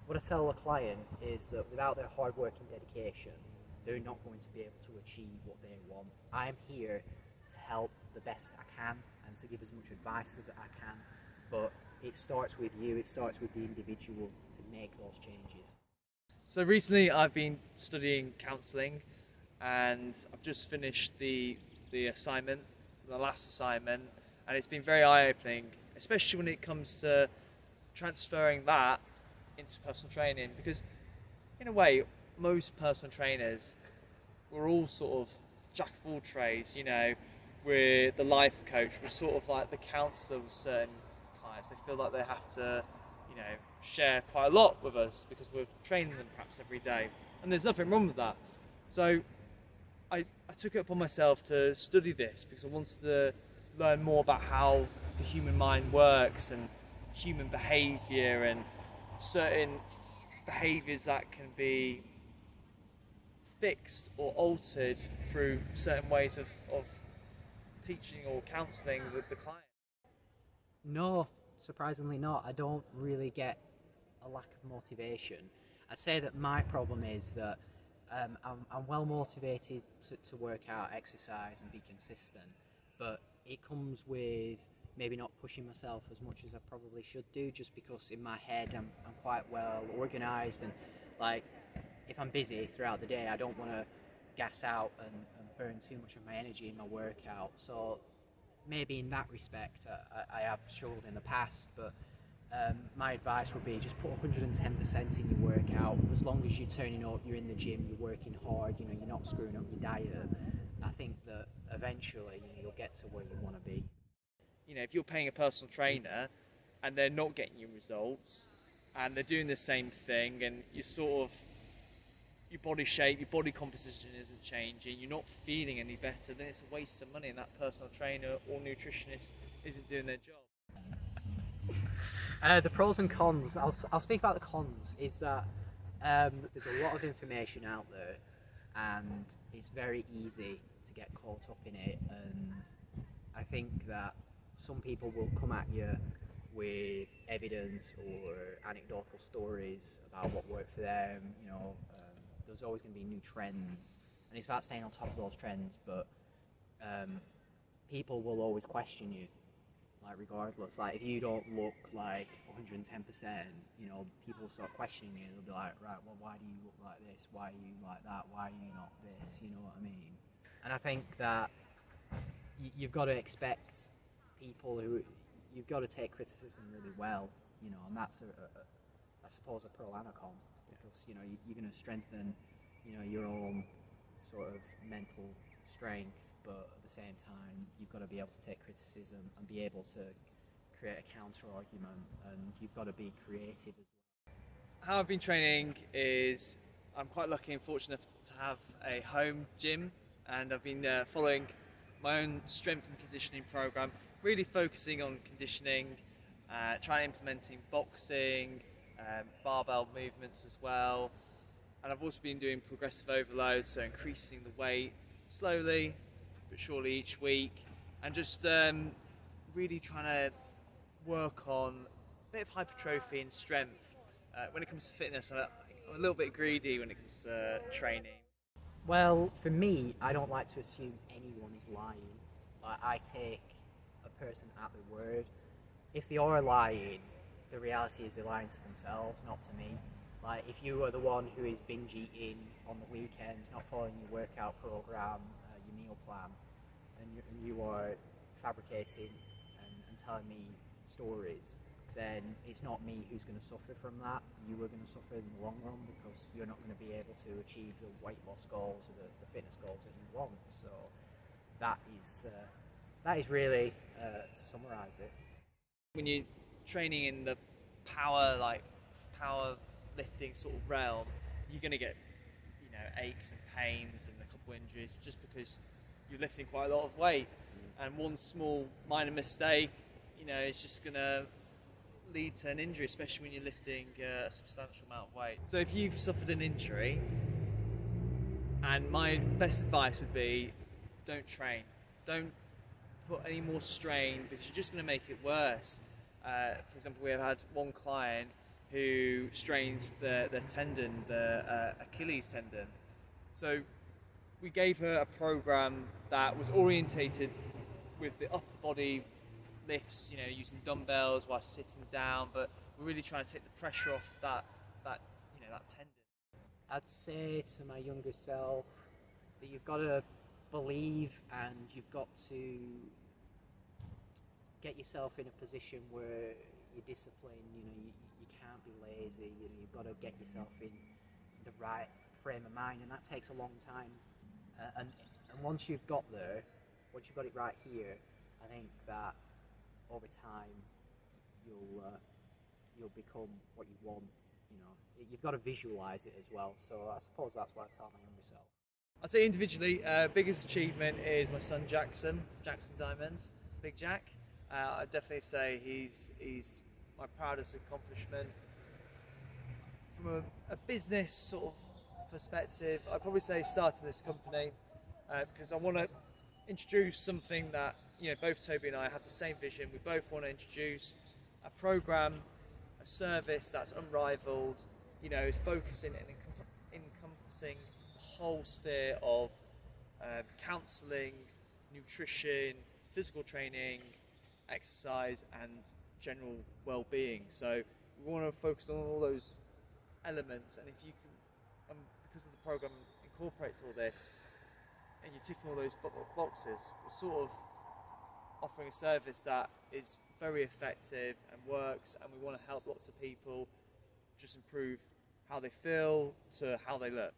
what I tell a client is that without their hard work and dedication, they're not going to be able to achieve what they want. I'm here to help the best I can and to give as much advice as I can, but it starts with you, it starts with the individual to make those changes. So recently I've been studying counselling, and I've just finished the assignment, the last assignment, and it's been very eye-opening, especially when it comes to transferring that into personal training, because in a way most personal trainers, we're all sort of jack of all trades. We're the life coach, we're sort of like the counsellor with certain clients. They feel like they have to share quite a lot with us because we're training them perhaps every day, and there's nothing wrong with that. So I took it upon myself to study this because I wanted to learn more about how the human mind works and human behaviour and certain behaviours that can be fixed or altered through certain ways of teaching or counselling the client. No, surprisingly not. I don't really get a lack of motivation. I'd say that my problem is that I'm well motivated to work out, exercise and be consistent, but it comes with maybe not pushing myself as much as I probably should do, just because in my head I'm quite well organised, and like if I'm busy throughout the day I don't want to gas out and burn too much of my energy in my workout. So maybe in that respect I have struggled in the past, but my advice would be just put 110% in your workout. As long as you're turning up, you're in the gym, you're working hard, you're not screwing up your diet, I think that eventually you'll get to where you want to be. If you're paying a personal trainer and they're not getting you results and they're doing the same thing, and your body shape, your body composition isn't changing, you're not feeling any better, then it's a waste of money, and that personal trainer or nutritionist isn't doing their job. The pros and cons, I'll speak about the cons, is that there's a lot of information out there and it's very easy to get caught up in it, and I think that some people will come at you with evidence or anecdotal stories about what worked for them. There's always going to be new trends, and it's about staying on top of those trends, but people will always question you, regardless. If you don't look like 110%, people start questioning you. They'll be like, right, well, why do you look like this? Why are you like that? Why are you not this? You know what I mean? And I think that you've got to expect people you've got to take criticism really well, and that's I suppose a pro and a con, because you're going to strengthen your own sort of mental strength, but at the same time you've got to be able to take criticism and be able to create a counter argument, and you've got to be creative as well. How I've been training is I'm quite lucky and fortunate to have a home gym, and I've been following my own strength and conditioning program, really focusing on conditioning, trying implementing boxing, barbell movements as well, and I've also been doing progressive overload, so increasing the weight slowly but surely each week, and just really trying to work on a bit of hypertrophy and strength. When it comes to fitness, I'm a little bit greedy when it comes to training. Well, for me, I don't like to assume anyone is lying. I take a person at their word. If they are lying, the reality is they're lying to themselves, not to me. If you are the one who is binge eating on the weekends, not following your workout program, your meal plan, and you are fabricating and telling me stories, then it's not me who's going to suffer from that. You are going to suffer in the long run, because you're not going to be able to achieve the weight loss goals or the fitness goals that you want. So that is really, to summarise it. When you're training in the power lifting sort of realm, you're going to get aches and pains and a couple of injuries just because you're lifting quite a lot of weight, and one small minor mistake it's just going to lead to an injury, especially when you're lifting a substantial amount of weight. So if you've suffered an injury, and my best advice would be, don't train, don't put any more strain, because you're just going to make it worse. For example, we have had one client who strained the tendon, the Achilles tendon. So we gave her a program that was orientated with the upper body lifts, using dumbbells while sitting down, but we're really trying to take the pressure off that tendon. I'd say to my younger self that you've got to believe, and you've got to get yourself in a position where you're disciplined. You can't be lazy. You've got to get yourself in the right frame of mind, and that takes a long time. And once you've got there, once you've got it right here, I think that over time you'll become what you want. You've got to visualize it as well. So I suppose that's what I tell my younger self. I'd say individually, biggest achievement is my son Jackson Diamond, Big Jack. I'd definitely say he's my proudest accomplishment. From a business sort of perspective, I'd probably say starting this company, because I want to introduce something that both Toby and I have the same vision. We both want to introduce a program, a service that's unrivaled, focusing and encompassing the whole sphere of counselling, nutrition, physical training, exercise, and general well-being. So we want to focus on all those elements, and if you can, because of the program incorporates all this, and you're ticking all those boxes, we're sort of offering a service that is very effective and works, and we want to help lots of people just improve how they feel to how they look.